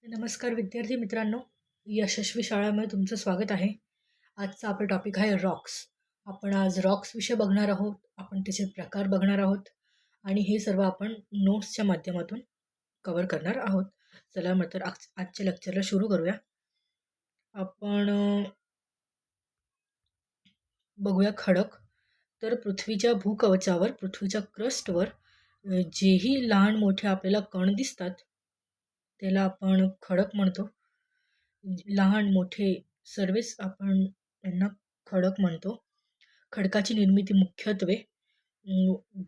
नमस्कार विद्यार्थी मित्रांनो, यशस्वी शाळामध्ये तुमचं स्वागत आहे. आजचा आपला टॉपिक आहे रॉक्स. आपण आज रॉक्स विषय बघणार आहोत. आपण त्याचे प्रकार बघणार आहोत आणि हे सर्व आपण नोट्सच्या माध्यमातून कव्हर करणार आहोत. चला मग तर आजच्या लेक्चरला सुरू करूया. आपण बघूया खडक. तर पृथ्वीच्या भूकवचावर, पृथ्वीच्या क्रस्टवर जेही लहान मोठे आपल्याला कण दिसतात त्याला आपण खडक म्हणतो. लहान मोठे सर्वच आपण त्यांना खडक म्हणतो. खडकाची निर्मिती मुख्यत्वे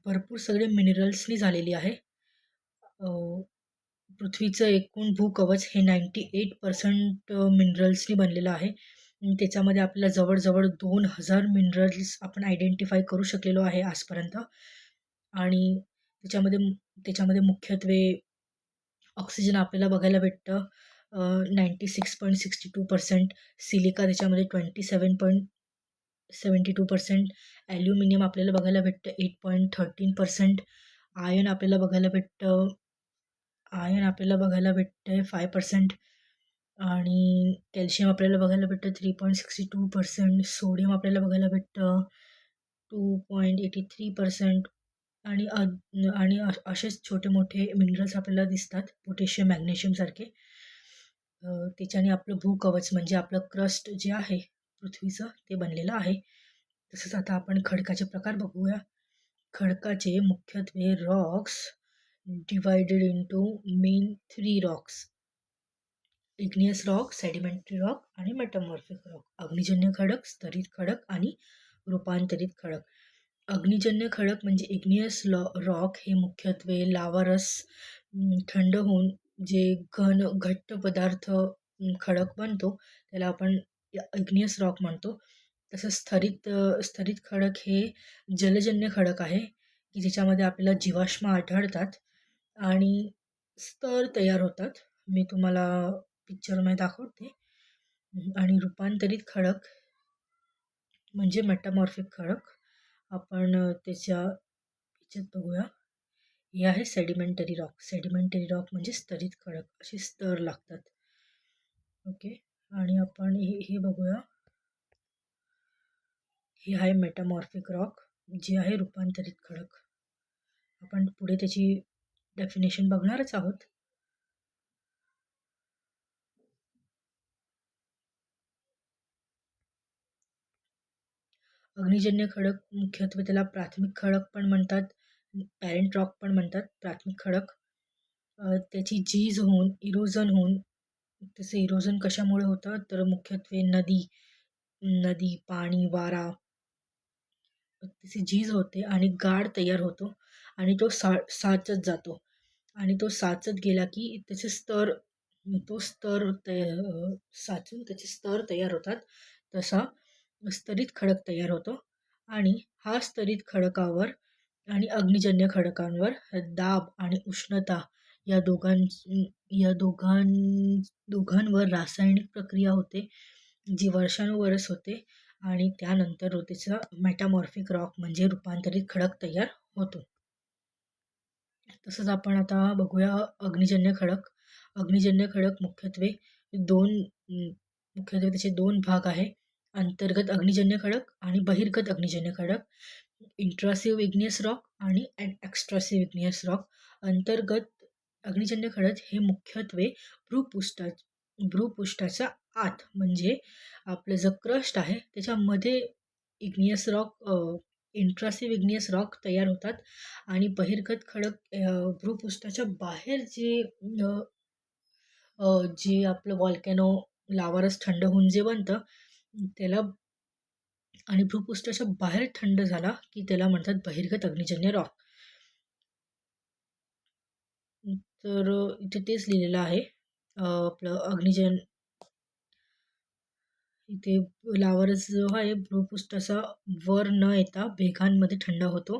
भरपूर सगळे मिनरल्सनी झालेली आहे. पृथ्वीचं एकूण भूकवच हे 98% मिनरल्सनी बनलेलं आहे. त्याच्यामध्ये आपल्याला जवळजवळ 2000 मिनरल्स आपण आयडेंटिफाय करू शकलेलो आहे आजपर्यंत. आणि त्याच्यामध्ये त्याच्यामध्ये मुख्यत्वे ऑक्सिजन आपल्याला बघायला भेटतं 96.62%, सिलिका त्याच्यामध्ये 27.72%, ॲल्युमिनियम आपल्याला बघायला भेटतं 8.13%, आयर्न आपल्याला बघायला भेटतं 5% आणि कॅल्शियम आपल्याला बघायला भेटतं 3.62%, सोडियम आपल्याला बघायला भेटतं 2.83%. आणि आणि असेच छोटे मोठे मिनरल्स आपल्याला दिसतात, पोटॅशियम मॅग्नेशियमसारखे. त्याच्याने आपलं भूकवच म्हणजे आपलं क्रस्ट जे आहे पृथ्वीचं ते बनलेलं आहे. तसंच आता आपण खडकाचे प्रकार बघूया. खडकाचे मुख्यत्वे Roxx divided into main 3 Roxx: igneous rock, sedimentary rock आणि मेटामॉर्फिक रॉक. अग्निजन्य खडक, स्तरित खडक आणि रूपांतरित खडक. अग्निजन्य खडक म्हणजे इग्नियस रॉक हे मुख्यत्वे लावारस थंड होऊन जे घट्ट पदार्थ खडक बनतो त्याला आपण इग्नियस रॉक म्हणतो. तसंच स्तरित खडक हे जलजन्य खडक आहे की ज्याच्यामध्ये आपल्याला जीवाश्म आढळतात आणि स्तर तयार होतात. मी तुम्हाला पिक्चरमध्ये दाखवते. आणि रूपांतरित खडक म्हणजे मेटामॉर्फिक खडक. आपण याच्यात बघूया. हे आहे सेडिमेंटरी रॉक. सेडिमेंटरी रॉक म्हणजे स्तरित खडक, असे स्तर लागतात. ओके. आणि आपण हे बघूया. हे आहे मेटामॉर्फिक रॉक, जे आहे रूपांतरित खडक. आपण पुढे त्याची डेफिनेशन बघणारच आहोत. अग्निजन्य खडक मुख्यत्वे त्याला प्राथमिक खडक पण म्हणतात, पॅरेंट रॉक पण म्हणतात. प्राथमिक खडक त्याची झीज होऊन, इरोजन होऊन, तसे इरोजन कशामुळे होतं तर मुख्यत्वे नदी, पाणी, वारा, त्याची झीज होते आणि गाळ तयार होतो आणि तो साचत जातो. आणि तो साचत गेला की त्याचे साचून त्याचे स्तर तयार होतात. तसा स्तरित खडक तयार होतो. आणि हा स्तरित खडकावर आणि अग्निजन्य खडकांवर दाब आणि उष्णता या दोघांवर रासायनिक प्रक्रिया होते, जी वर्षानुवर्ष होते आणि त्यानंतर त्याचा मेटामॉर्फिक रॉक म्हणजे रूपांतरित खडक तयार होतो. तसंच आपण आता बघूया अग्निजन्य खडक. अग्निजन्य खडक मुख्यत्वे त्याचे दोन भाग आहे: अंतर्गत अग्निजन्य खडक आणि बहिर्गत अग्निजन्य खडक. इंट्रासिव्ह इग्नियस रॉक आणि एक्स्ट्रासिव्ह इग्नियस रॉक. अंतर्गत अग्निजन्य खडक हे मुख्यत्वे भूपृष्ठाच्या आत म्हणजे आपलं जो क्रस्ट आहे त्याच्यामध्ये इग्नियस रॉक, इंट्रासिव्ह इग्नियस रॉक तयार होतात. आणि बहिर्गत खडक भूपृष्ठाच्या बाहेर जे आपलं व्हॉल्कॅनो लावारस थंड होऊन जे बनतं त्याला, आणि भूपृष्ठाच्या बाहेर थंड झाला की त्याला म्हणतात बहिर्गत अग्निजन्य रॉक. तर इथे तेच लिहिलेलं आहे. आपलं इथे लावारस जो आहे भूपृष्ठाचा वर न येता भेगांमध्ये थंड होतो.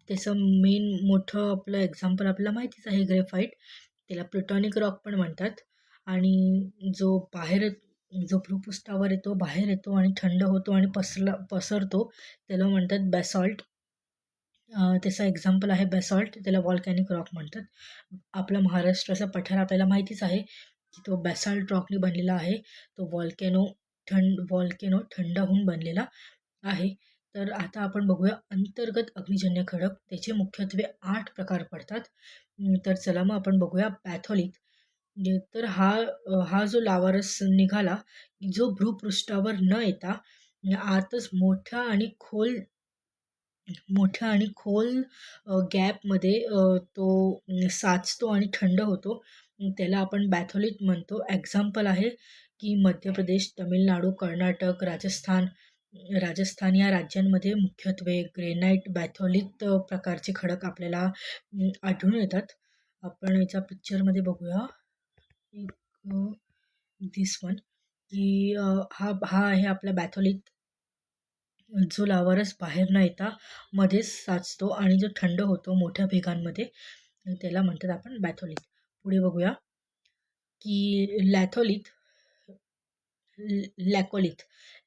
त्याचं मेन मोठं आपलं एक्झाम्पल आपल्याला माहितीच आहे, ग्रेफाईट. त्याला प्लुटॉनिक रॉक पण म्हणतात. आणि जो भूपृष्ठावर येतो, बाहेर येतो आणि थंड होतो आणि पसरतो त्याला म्हणतात बॅसॉल्ट. त्याचा एक्झाम्पल आहे बॅसॉल्ट, त्याला व्हॉल्कॅनिक रॉक म्हणतात. आपला महाराष्ट्राचा पठार आपल्याला माहितीच आहे. की तो बॅसाल्ट रॉकने बनलेला आहे. तो व्हॉल्कॅनो थंड होऊन बनलेला आहे. तर आता आपण बघूया अंतर्गत अग्निजन्य खडक. त्याचे मुख्यत्वे 8 प्रकार पडतात. तर चला मग आपण बघूया पॅथॉलिथ. तर हा जो लावारस निघाला, जो भूपृष्ठावर न येता आतच मोठ्या आणि खोल गॅपमध्ये तो साचतो आणि थंड होतो. त्याला आपण बॅथोलिथ म्हणतो. एक्झाम्पल आहे की मध्य प्रदेश, तमिळनाडू, कर्नाटक, राजस्थान या राज्यांमध्ये मुख्यत्वे ग्रेनाइट, बॅथोलिथ प्रकारचे खडक आपल्याला आढळून येतात. आपण याच्या पिक्चरमध्ये बघूया. एक दिस वन की हा आहे आपला बॅथोलिथ, जो लावारस बाहेर न येता मध्येच साचतो आणि जो थंड होतो मोठ्या भेगांमध्ये, त्याला म्हणतात आपण बॅथोलिथ. पुढे बघूया की लॅकोलिथ.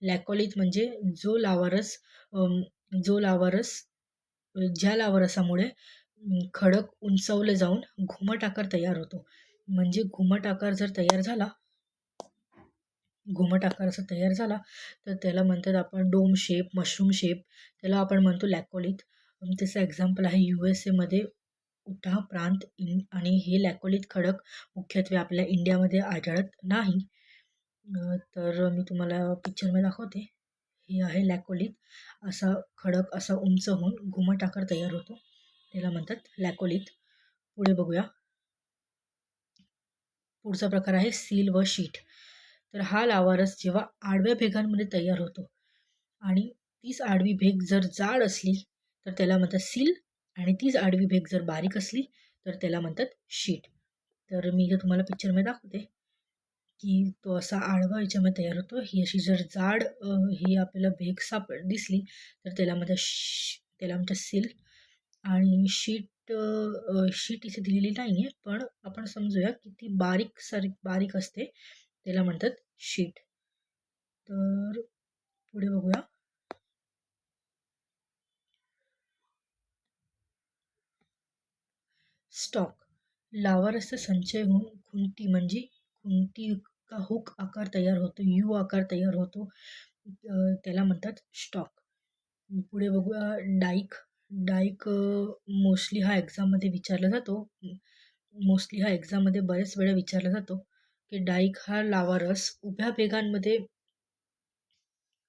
लॅकोलिथ म्हणजे जो लावारस अम, जो लावारस ज्या लावारसामुळे खडक उंचावले जाऊन घुमट आकार तयार होतो. म्हणजे घुमट आकार असा तयार झाला तर त्याला म्हणतात आपण डोम शेप, मशरूम शेप, त्याला आपण म्हणतो लॅकोलिथ. त्याचं एक्झाम्पल आहे USA मध्ये उटाह प्रांत आणि हे लॅकोलिथ खडक मुख्यत्वे आपल्या इंडियामध्ये आढळत नाही. तर मी तुम्हाला पिक्चरमध्ये दाखवते. हे आहे लॅकोलिथ. असा खडक असा उंच होऊन घुमट आकार तयार होतो, त्याला म्हणतात लॅकोलिथ. पुढे बघूया. पुढचा प्रकार आहे सील व शीट. तर हा लावारस जेव्हा आडव्या भेगांमध्ये तयार होतो आणि तीच आडवी भेग जर जाड असली तर त्याला म्हणतात सील, आणि तीच आडवी भेग जर बारीक असली तर त्याला म्हणतात शीट. तर मी इथे तुम्हाला पिक्चरमध्ये दाखवते की तो असा आडवा याच्यामध्ये तयार होतो. ही अशी जर जाड ही आपल्याला भेग दिसली तर त्याला म्हणतात सील. आणि शीट इथे दिलेली नाही आहे, पण आपण समजूया की ती बारीक असते, त्याला म्हणतात शीट. तर पुढे बघूया. स्टॉक. लावारसचा संचय होऊन खुंटी का हुक आकार तयार होतो, यू आकार तयार होतो, त्याला म्हणतात स्टॉक. पुढे बघूया डाईक. डाईक मोस्टली हा एक्झाममध्ये विचारला जातो. बरेच वेळा विचारला जातो की डाईक हा लावारस उभ्या भेगांमध्ये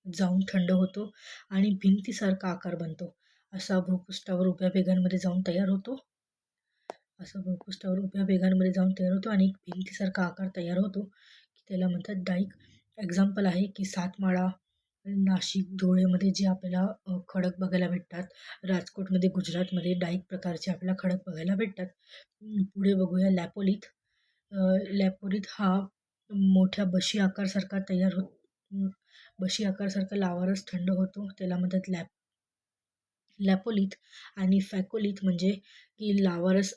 जाऊन थंड होतो आणि भिंतीसारखा आकार बनतो. असा भूपृष्ठावर उभ्या भेगांमध्ये जाऊन तयार होतो आणि एक भिंतीसारखा आकार तयार होतो, की त्याला म्हणतात डाईक. एक्झाम्पल आहे की सातमाळा, नाशिक, धुळेमध्ये जे आपल्याला खडक बघायला भेटतात. राजकोटमध्ये, गुजरातमध्ये डाईक प्रकारचे आपल्याला खडक बघायला भेटतात. पुढे बघूया लॅपोलिथ. लॅपोलिथ हा मोठ्या बशी आकारसारखा लावारस थंड होतो, त्याला म्हणतात लॅपोलिथ. आणि फॅकोलिथ म्हणजे की लावारस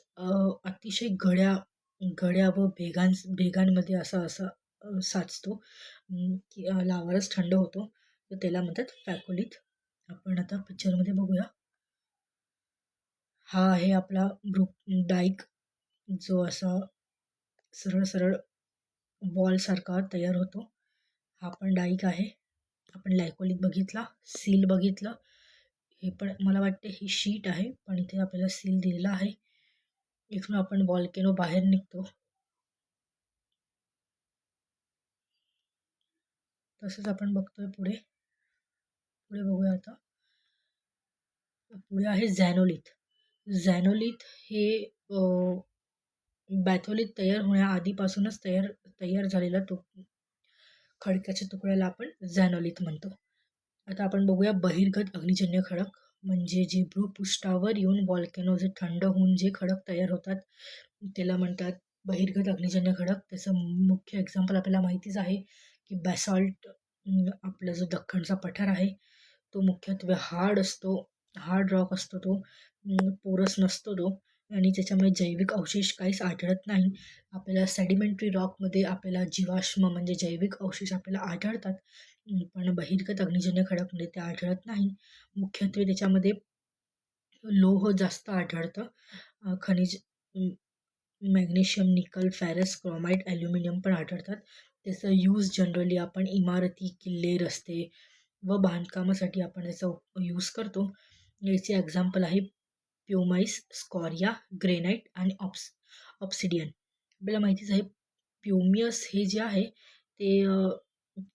अतिशय घड्या व भेगांमध्ये असा साचतो, की लावारस थंड होतो, तर त्याला म्हणतात फॅकोलिथ. आपण आता पिक्चरमध्ये बघूया. हा आहे आपला डाईक, जो असा सरळ बॉलसारखा तयार होतो. हा पण डाईक आहे. आपण लॅकोलिथ बघितला, सील बघितलं. हे पण मला वाटते ही शीट आहे, पण इथे आपल्याला सील दिलेला आहे. इथून आपण व्हॉल्केनो बाहेर निघतो. तसंच आपण बघतोय पुढे बघूया आता. पुढे आहे झॅनोलिथ. झॅनोलिथ हे बॅथोलिथ तयार होण्याआधीपासूनच तयार झालेला खडकाच्या तुकड्याला आपण झॅनोलिथ म्हणतो. आता आपण बघूया बहिर्गत अग्निजन्य खडक. म्हणजे जे भूपृष्ठावर येऊन व्हॉल्केनो जे थंड होऊन जे खडक तयार होतात, त्याला म्हणतात बहिर्गत अग्निजन्य खडक. त्याचं मुख्य एक्झाम्पल आपल्याला माहितीच आहे की बॅसॉल्ट. आपला जो दख्खनचा पठार आहे तो मुख्यत्वे हार्ड रॉक असतो, तो पोरस नसतो तो, आणि त्याच्यामुळे जैविक अवशेष काहीच आढळत नाही. आपल्याला सेडिमेंटरी रॉकमध्ये आपल्याला जीवाश्म म्हणजे जैविक अवशेष आपल्याला आढळतात, पण बहिर्गत अग्निजन्य खडकमध्ये ते आढळत नाही. मुख्यत्वे त्याच्यामध्ये लोह जास्त आढळतं, खनिज मॅग्नेशियम, निकल, फेरस, क्रोमाइट, ॲल्युमिनियम पण आढळतात. त्याचा यूज जनरली आपण इमारती, किल्ले, रस्ते व बांधकामासाठी आपण त्याचा यूज करतो. याचे एक्झाम्पल आहे प्युमाईस, स्कॉरिया, ग्रेनाइट आणि ऑप्सिडियन. आपल्याला माहितीच आहे प्युमियस हे जे आहे ते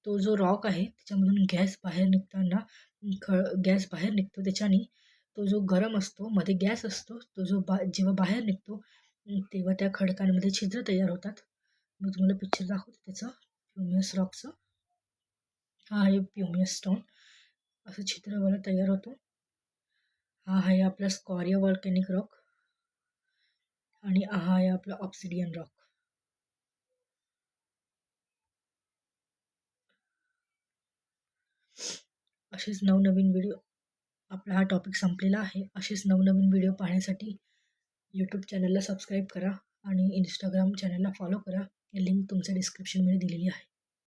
तो जो रॉक आहे त्याच्यामधून गॅस बाहेर निघतो त्याच्याने. तो जो गरम असतो, मध्ये गॅस असतो, तो जो जेव्हा बाहेर निघतो तेव्हा त्या खडकांमध्ये छिद्र तयार होतात. मी तुम्हाला पिक्चर दाखवते त्याचं, प्युमियस रॉकचं. हा आहे प्युमियस स्टोन. असं छिद्रवाला तयार होतो. हा आहे आपला स्कॉरिया वॉल्कॅनिक रॉक आणि हा आहे आपला ऑप्सिडियन रॉक. असेच नवनवीन व्हिडिओ, आपला हा टॉपिक संपलेला आहे. असेच नवनवीन व्हिडिओ पाहण्यासाठी यूट्यूब चॅनलला सबस्क्राईब करा आणि इंस्टाग्राम चॅनलला फॉलो करा. लिंक तुमच्या डिस्क्रिप्शनमध्ये दिलेली आहे.